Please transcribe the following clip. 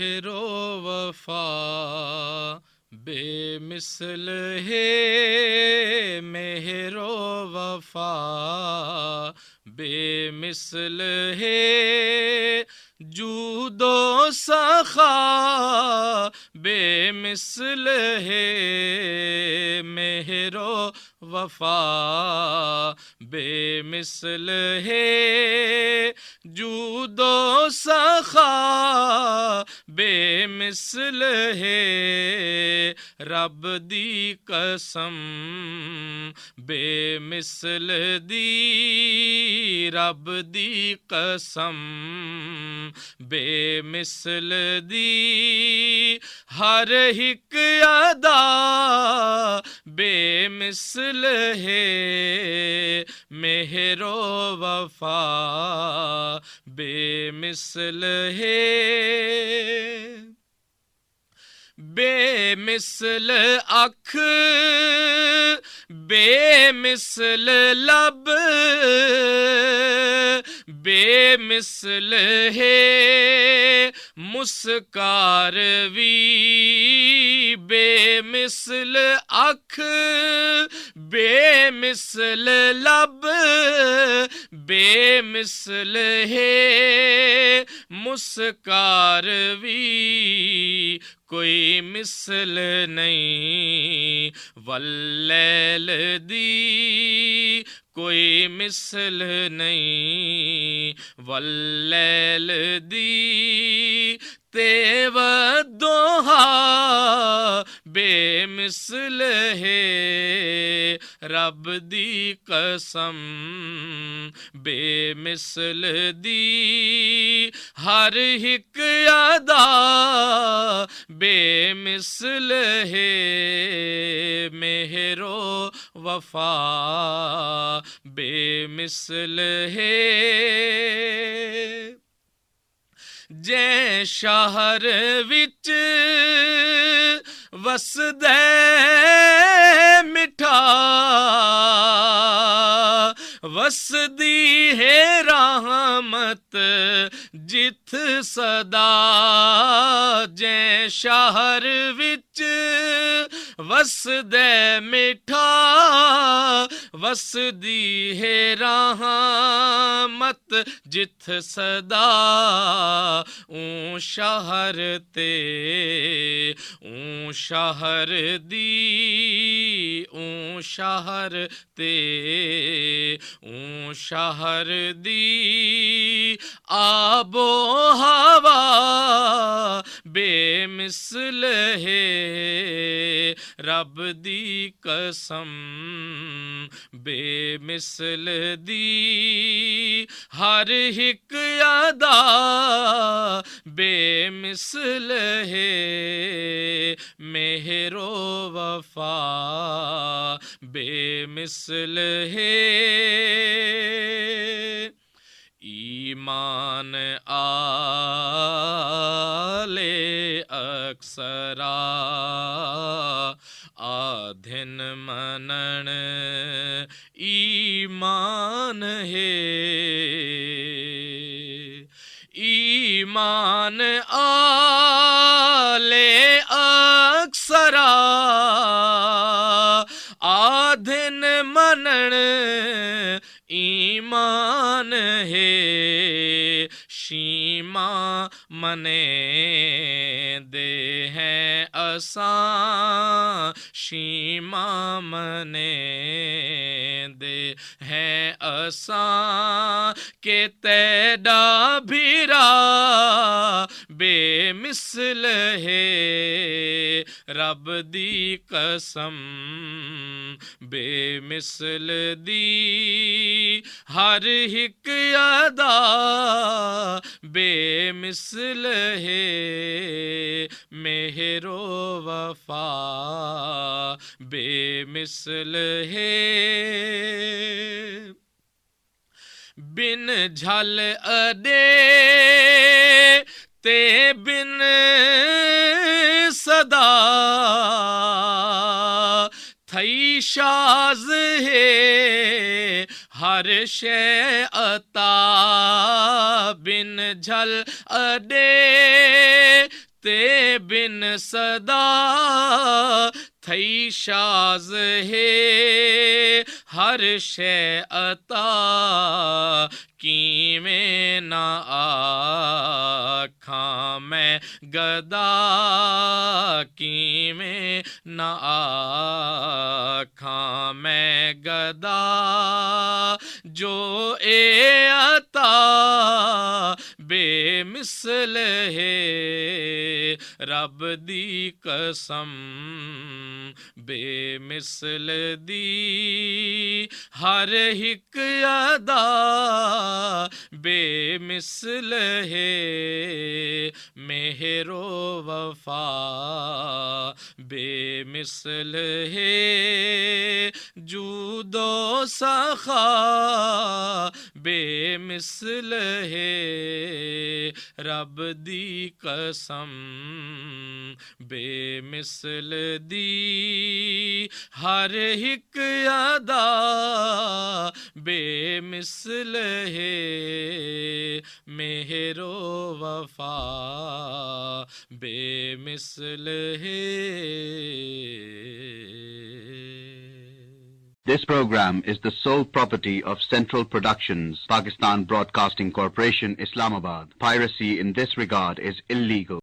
मेहरो वफा बेमिसल है, मेहरो वफा बेमिसल है, जूदो सखा बेमिसल है, मेहरो वफा बेमिसल है, जूदो सखा बेमिसल है, रब दी कसम बेमिसल दी, रब दी कसम बेमिसल दी, हर हिक अदा बेमिसल है, मेहरो वफा बेमिसल है, बेमिसल अख बेमिसल लब बेमिसल है, मुस्कार वी बेमिसल अख बेमिसल लब बेमिसल है, मुस्कार वी कोई मिसल नहीं, वल्लैल दी कोई मिसल नहीं, वल्लैल दी तेव दोहा बेमिसल है, रब दी कसम बेमिसल दी, हर हिक अदा बेमिसल है, मेहरो वफा बेमिसल है, जै शहर विच वसदे मिठा, वसदी है रहमत जिथ सदा, जै शहर विच वसदे मिठा, वसदी है रहमत जिथ सदा, ऊं शहर ते ऊं शहर दी, ऊं शहर ते ऊं शहर दी, आबो हवा बेमिसल है, रब दी कसम बेमिसल दी, हर हिक अदा बेमिसल है, मेहरो वफा बेमिसल है, ईमान आले अक्सरा आधिन मनन ईमान है, ईमान आले अक्सरा आधिन मनन ईमान है, शीमा मने दे हैं असां, शीमा मने दे हैं असां, के तेरा भीरा बेमिसल है, रब दी कसम बेमिसल दी, हर हिक अदा बेमिसल है, मेहरो वफा बेमिसल है, बिन झल अडे ते बिन सदा थई शाज है, हर शे अता बिन झल अडे ते बिन सदा थई शाज है हर शे अता कीमें ना आखां मैं गदा कीमें ना आखां मैं गदा जो ए अता बेमिसल है रब दी कसम बेमिसल दी हर हिक अदा बेमिसल है मेहरो वफा बेमिसल है जूदो सखा बेमिसल है रब दी कसम बेमिसल दी हर हिक अदा बेमिसल है मेहरो वफा बेमिसल है. This program is the sole property of Central Productions, Pakistan Broadcasting Corporation, Islamabad. Piracy in this regard is illegal.